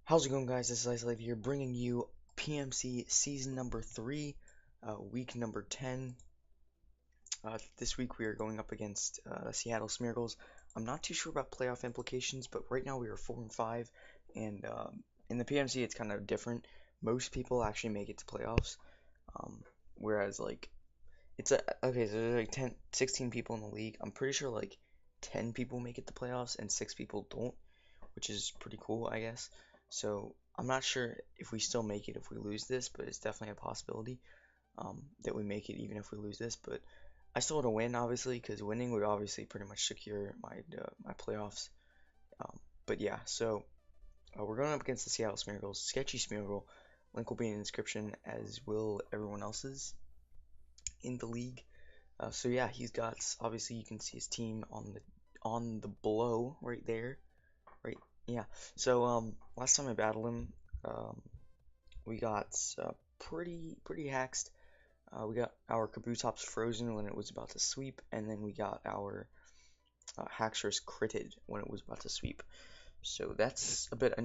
How's it going, guys? This is Isolate here, bringing you PMC season number 3, week number 10. This week we are going up against Seattle Smeargles. I'm not too sure about playoff implications, but right now we are 4 and 5, and in the PMC it's kind of different. Most people actually make it to playoffs, whereas okay, so there's like 16 people in the league. I'm pretty sure like 10 people make it to playoffs and 6 people don't, which is pretty cool, I guess. So I'm not sure if we still make it if we lose this, but it's definitely a possibility that we make it even if we lose this. But I still want to win, obviously, because winning would obviously pretty much secure my playoffs. But yeah, so we're going up against the Seattle Smeargles, sketchy Smeargle. Link will be in the description, as will everyone else's in the league. So yeah, he's got, obviously you can see his team on the below right there, right? Yeah. So last time I battled him, we got pretty haxed. We got our Kabutops frozen when it was about to sweep, and then we got our Haxorus critted when it was about to sweep. So that's a bit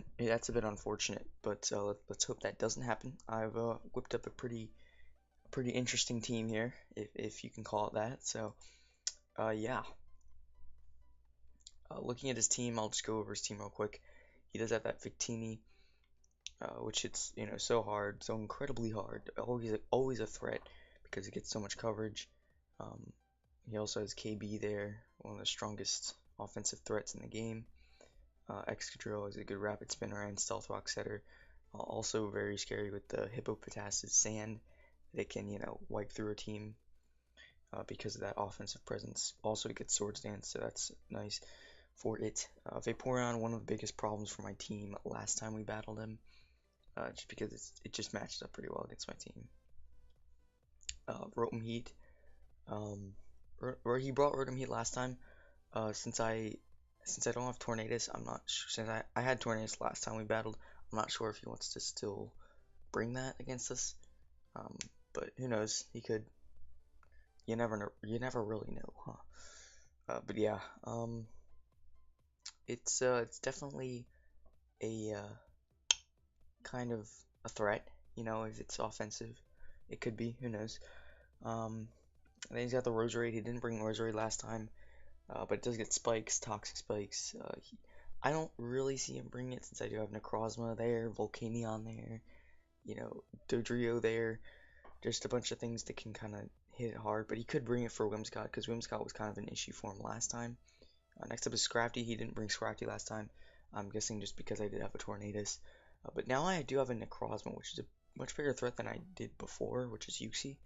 unfortunate, but let's hope that doesn't happen. I've whipped up a pretty interesting team here, if you can call it that. So yeah, looking at his team, I'll just go over his team real quick. He does have that Victini, which it's so hard, so incredibly hard. Always a threat because it gets so much coverage. Um, he also has KB there, one of the strongest offensive threats in the game. Excadrill is a good rapid spinner and stealth rock setter. Also very scary with the Hippopotas's sand that can wipe through a team because of that offensive presence. Also it gets Swords Dance, so that's nice for it. Vaporeon, one of the biggest problems for my team last time we battled him, just because it just matched up pretty well against my team. Rotom Heat, he brought Rotom Heat last time. Since I don't have Tornadus, I'm not sure. Since I had Tornadus last time we battled, I'm not sure if he wants to still bring that against us. But who knows? He could. You never know. You never really know, huh? But yeah, it's definitely a kind of a threat. If it's offensive, it could be. Who knows? And then he's got the Roserade. He didn't bring Roserade last time, but it does get spikes, toxic spikes. I don't really see him bringing it since I do have Necrozma there, Volcanion there, Dodrio there. Just a bunch of things that can kind of hit it hard, but he could bring it for Whimsicott because Whimsicott was kind of an issue for him last time. Next up is Scrafty. He didn't bring Scrafty last time. I'm guessing just because I did have a Tornadus. But now I do have a Necrozma, which is a much bigger threat than I did before, which is Uxie.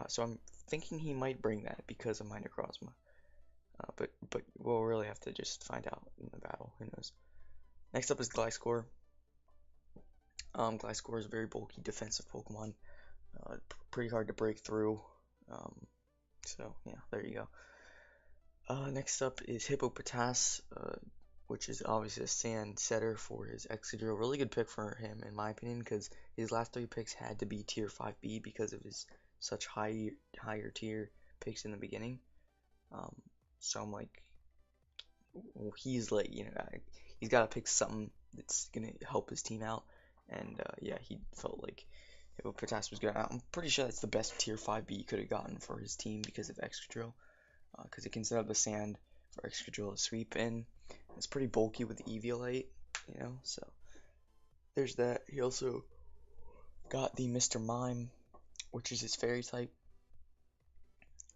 So I'm thinking he might bring that because of my Necrozma. But we'll really have to just find out in the battle. Who knows? Next up is Gliscor. Gliscor is a very bulky defensive Pokemon. Pretty hard to break through. So yeah, there you go. Next up is Hippopotas, which is obviously a sand setter for his Excadrill. Really good pick for him, in my opinion, because his last 3 picks had to be tier 5B because of his such higher tier picks in the beginning. So I'm like, he's like, he's got to pick something that's gonna help his team out, and yeah, he felt like Hippopotas was good. I'm pretty sure that's the best tier 5B he could have gotten for his team because of Excadrill, because it can set up the sand for Excadrill to sweep in. It's pretty bulky with Eviolite, so there's that. He also got the Mr. Mime, which is his fairy type.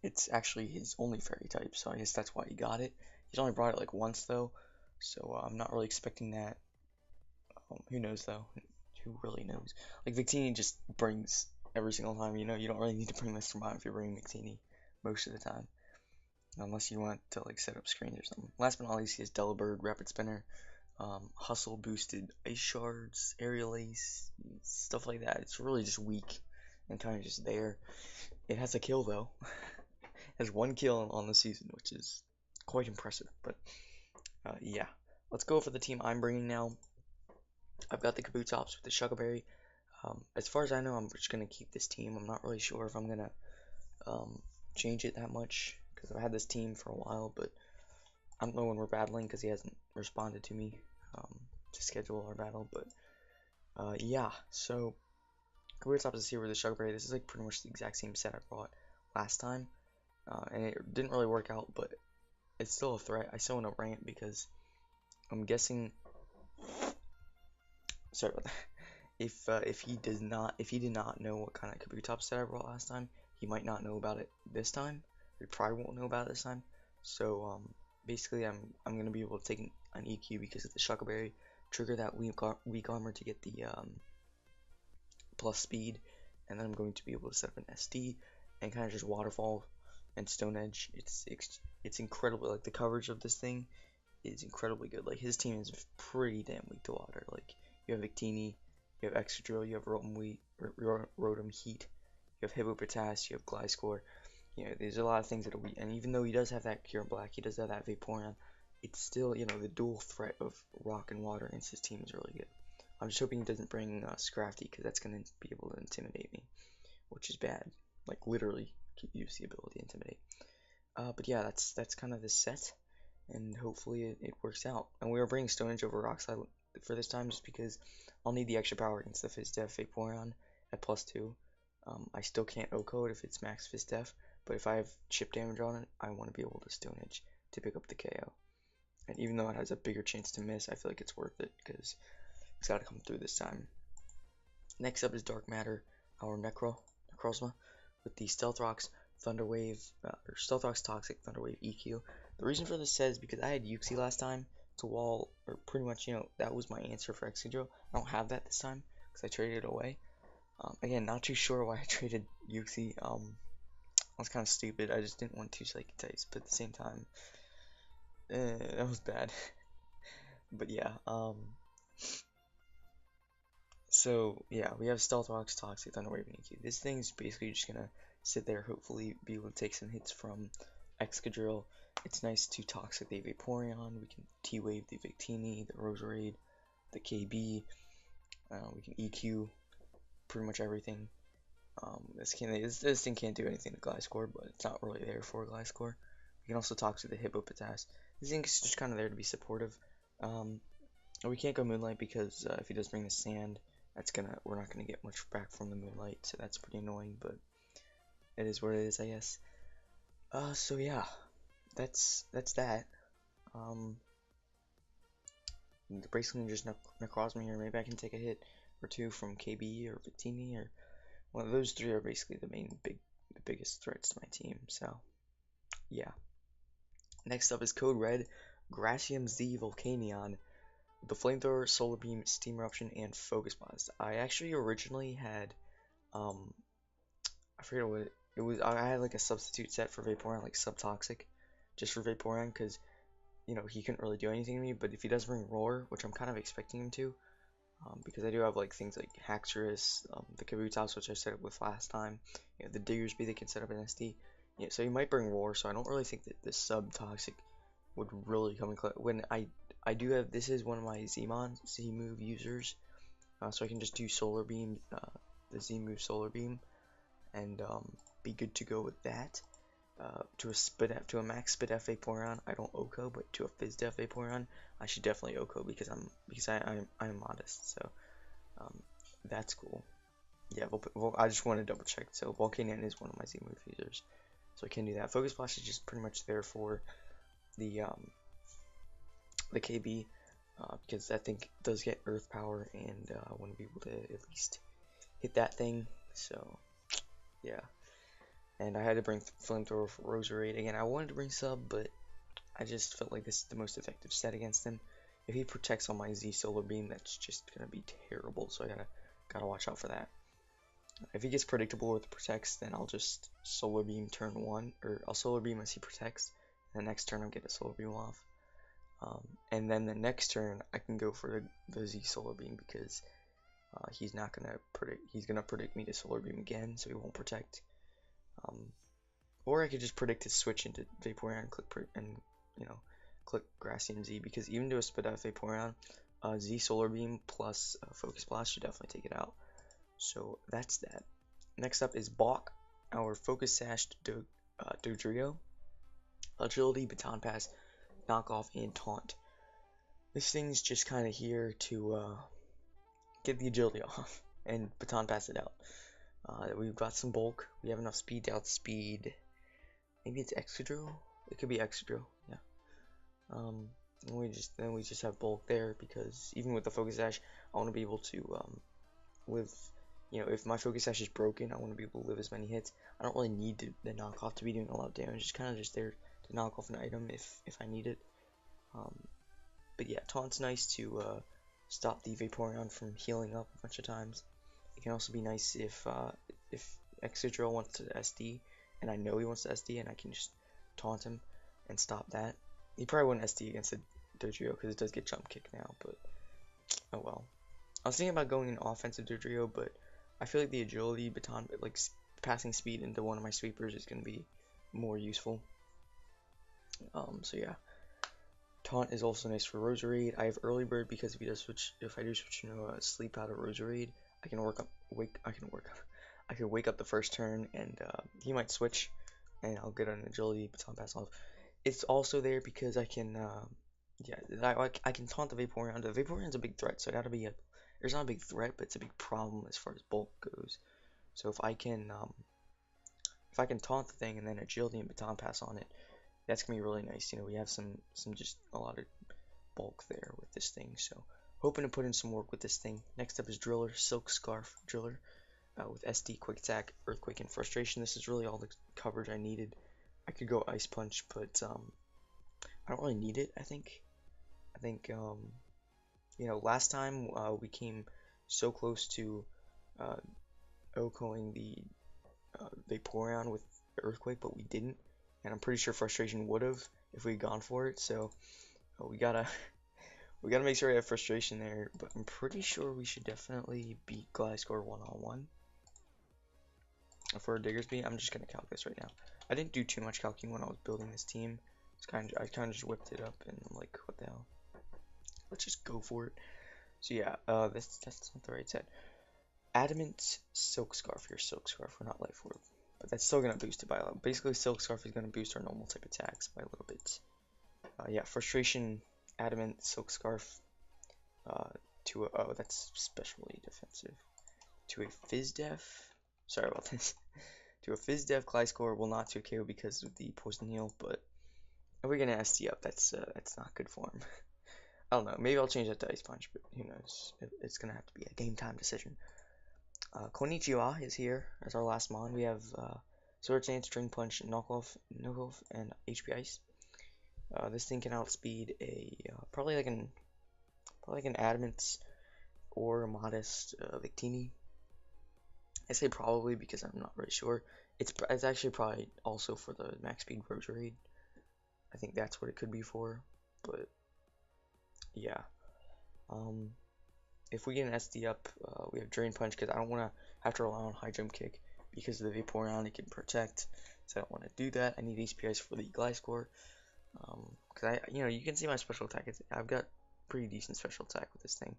It's actually his only fairy type, so I guess that's why he got it. He's only brought it like once though, so I'm not really expecting that. Who knows though? Who really knows? Like Victini just brings every single time. You don't really need to bring Mr. Mime if you're bringing Victini most of the time, unless you want to like set up screens or something. Last but not least, he has Delibird, Rapid Spinner, Hustle boosted Ice Shards, Aerial Ace, stuff like that. It's really just weak and kind of just there. It has a kill though. Has 1 kill on the season, which is quite impressive. But yeah, let's go for the team I'm bringing now. I've got the Kabutops with the Shuckleberry. As far as I know, I'm just gonna keep this team. I'm not really sure if I'm gonna change it that much because I've had this team for a while, but I don't know when we're battling because he hasn't responded to me. to schedule our battle. But yeah, so Career Top is here with the Sugar Berry. This is like pretty much the exact same set I brought last time, and it didn't really work out, but it's still a threat. I still want to rant because I'm guessing. Sorry about that. If he did not know what kind of Career Top set I brought last time, he might not know about it this time. He probably won't know about it this time. So basically, I'm gonna be able to take an EQ because of the Sugar Berry, trigger that weak armor to get the plus speed, and then I'm going to be able to set up an SD and kind of just waterfall and Stone Edge. It's incredible. Like the coverage of this thing is incredibly good. Like his team is pretty damn weak to water. Like you have Victini, you have Excadrill, you have Rotom Heat, you have Hippopotas, you have Gliscor. You know, there's a lot of things that are weak. And even though he does have that Cure Black, he does have that Vaporeon, it's still, you know, the dual threat of rock and water against his team is really good. I'm just hoping he doesn't bring Scrafty, because that's going to be able to intimidate me, which is bad. Like, literally, use the ability to intimidate. But yeah, that's kind of the set, and hopefully it works out. And we are bringing Stone Edge over Rock Slide for this time, just because I'll need the extra power against the Fizz Def Vaporeon at +2. I still can't O-code if it's max Fizz Def, but if I have chip damage on it, I want to be able to Stone Edge to pick up the KO. And even though it has a bigger chance to miss, I feel like it's worth it, because it's got to come through this time. Next up is Dark Matter, our Necrozma, with the Stealth Rocks, Thunder Wave, or Stealth Rocks Toxic, Thunder Wave EQ. The reason for this set is because I had Uxie last time to wall, or pretty much, you know, that was my answer for Excadrill. I don't have that this time, because I traded it away. Again, not too sure why I traded Uxie. I was kind of stupid. I just didn't want two Psychic types, but at the same time, that was bad. But yeah, so yeah, we have Stealth Rocks, Toxic, Thunder Wave, and EQ. This thing's basically just gonna sit there, hopefully be able to take some hits from Excadrill. It's nice to Toxic the Vaporeon. We can T-Wave the Victini, the Roserade, the KB. We can EQ pretty much everything. This thing can't do anything to Gliscor, but it's not really there for Gliscor. We can also Toxic the Hippopotas. This thing's just kind of there to be supportive. We can't go Moonlight because if he does bring the Sand, we're not gonna get much back from the Moonlight, so that's pretty annoying. But it is what it is, I guess. So yeah, that's that. Basically just Necrozma here. Maybe I can take a hit or two from KB or Victini, or one of those three are basically the biggest threats to my team. So yeah. Next up is Code Red, Gracium Z Volcanion, the Flamethrower, Solar Beam, Steam Eruption, and Focus Blast. I actually originally had, I forget what it was. I had like a substitute set for Vaporeon, like Subtoxic, just for Vaporeon, because, you know, he couldn't really do anything to me. But if he does bring Roar, which I'm kind of expecting him to, because I do have like things like Haxorus, the Kabutops, which I set up with last time, you know, the Diggersby that can set up an SD. Yeah, so he might bring Roar, so I don't really think that the Subtoxic would really come in close. When I do have, this is one of my Z move users, so I can just do Solar Beam, the Z move Solar Beam, and be good to go with that. To a max Spidef Vaporeon, I don't OHKO, but to a Fizdef Vaporeon, I should definitely OHKO because I'm modest. So that's cool. Yeah, I just want to double check. So Volcanion is one of my Z move users, so I can do that. Focus Blast is just pretty much there for the KB, because that thing does get Earth Power, and I want to be able to at least hit that thing. So yeah. And I had to bring Flamethrower for Roserade. Again, I wanted to bring Sub, but I just felt like this is the most effective set against him. If he protects on my Z Solar Beam, that's just gonna be terrible. So I gotta watch out for that. If he gets predictable with protects, then I'll just Solar Beam turn 1, or I'll Solar Beam as he protects. And the next turn I'll get a Solar Beam off. And then the next turn I can go for the Z Solar Beam, because he's not gonna predict. He's gonna predict me to Solar Beam again, so he won't protect. Or I could just predict his switch into Vaporeon, click Gracium Z, because even to a Spidef Vaporeon, Z Solar Beam plus Focus Blast should definitely take it out. So that's that. Next up is Balk, our Focus Sashed Dodrio, Agility, Baton Pass, Knockoff, and Taunt. This thing's just kind of here to get the agility off and baton pass it out. We've got some bulk. We have enough speed to outspeed. Maybe it's Excadrill? It could be Excadrill, yeah. Then we just have bulk there because even with the focus sash, I want to be able to live. You know, if my focus sash is broken, I want to be able to live as many hits. I don't really need the knockoff to be doing a lot of damage. It's kind of just there to knock off an item if I need it. But yeah, taunt's nice to stop the Vaporeon from healing up a bunch of times. It can also be nice if Excadrill wants to SD, and I know he wants to SD, and I can just taunt him and stop that. He probably wouldn't SD against the Dodrio because it does get jump kick now, but oh well. I was thinking about going in offensive Dodrio, but I feel like the agility baton, like passing speed into one of my sweepers, is going to be more useful. So yeah. Taunt is also nice for Roserade. I have early bird because if I do switch sleep out of Roserade, I can wake up the first turn, and he might switch, and I'll get an agility baton pass off. It's also there because I can I can taunt the Vaporeon. The Vaporeon's a big threat, so there's not a big threat, but it's a big problem as far as bulk goes. So if I can taunt the thing and then agility and baton pass on it, that's gonna be really nice. You know, we have some just a lot of bulk there with this thing, so hoping to put in some work with this thing. Next up is Driller, Silk Scarf Driller, with SD, Quick Attack, Earthquake, and Frustration. This is really all the coverage I needed. I could go Ice Punch, but I don't really need it. I think you know, last time we came so close to OHKOing the Vaporeon with Earthquake, but we didn't. And I'm pretty sure Frustration would have if we had gone for it. So we gotta make sure we have Frustration there. But I'm pretty sure we should definitely beat Gliscor one-on-one for Diggersby. I'm just gonna calc this right now. I didn't do too much calculating when I was building this team. I kind of just whipped it up and I'm like, what the hell? Let's just go for it. So yeah, that's not the right set. Adamant Silk Scarf here, Silk Scarf. We're not Life Orb. But that's still going to boost it by a lot. Basically, Silk Scarf is going to boost our normal type attacks by a little bit. Yeah, Frustration, Adamant, Silk Scarf, oh, that's specially defensive. To a Fizdef, sorry about this. To a Fizdef, Gliscor will not 2KO because of the Poison Heal, but if we're going to SD up, that's not good for him. I don't know, maybe I'll change that to Ice Punch, but who knows. It's going to have to be a game time decision. Konnichiwa is here as our last mon. We have Sword Dance, String Punch, Knockoff, and HP Ice. This thing can outspeed probably like an Adamant or a Modest Victini. I say probably because I'm not really sure. It's actually probably also for the max speed Roserade. I think that's what it could be for, but yeah. If we get an SD up, we have Drain Punch because I don't want to have to rely on High Jump Kick because of the Vaporeon it can protect. So I don't want to do that. I need HP Ice for the Gliscor. Because you can see my special attack. I've got pretty decent special attack with this thing.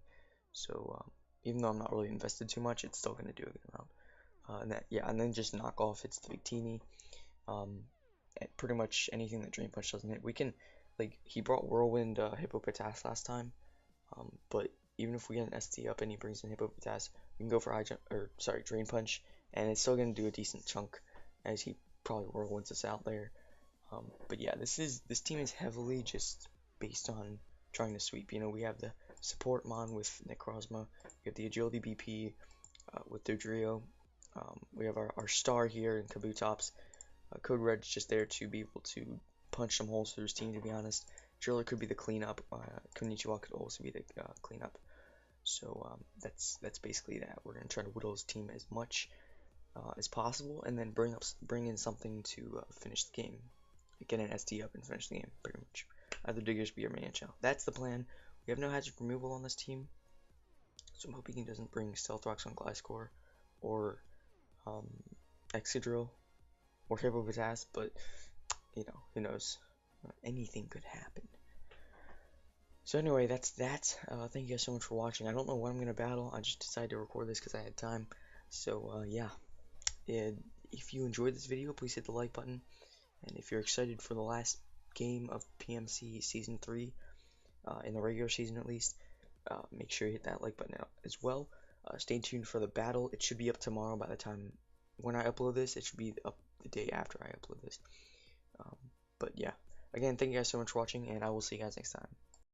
So even though I'm not really invested too much, it's still gonna do a good amount. And then just knock off. It's the Victini. Pretty much anything that Drain Punch doesn't hit. We can he brought Whirlwind Hippopotas last time. But even if we get an SD up and he brings in Hippopotas, we can go for Drain Punch, and it's still going to do a decent chunk, as he probably Whirlwinds us out there. But yeah, this team is heavily just based on trying to sweep. You know, we have the support mon with Necrozma, we have the agility BP with Dodrio, we have our star here in Kabutops. Code Red's just there to be able to punch some holes through his team, to be honest. Driller could be the cleanup. Konnichiwa could also be the cleanup. So that's basically that. We're gonna try to whittle his team as much as possible, and then bring in something to finish the game. Get an SD up and finish the game, pretty much. Either Diggersby or Mancho. That's the plan. We have no hazard removal on this team, so I'm hoping he doesn't bring Stealth Rocks on Gliscor or Excadrill or Hippopotas, but you know, who knows? Anything could happen. So anyway, that's that. Thank you guys so much for watching. I don't know what I'm gonna battle. I just decided to record this because I had time. So yeah. If you enjoyed this video, please hit the like button. And if you're excited for the last game of PMC Season 3, in the regular season at least. Make sure you hit that like button out as well. Stay tuned for the battle. It should be up tomorrow by the time when I upload this. It should be up the day after I upload this. Um, but yeah, again, thank you guys so much for watching, and I will see you guys next time.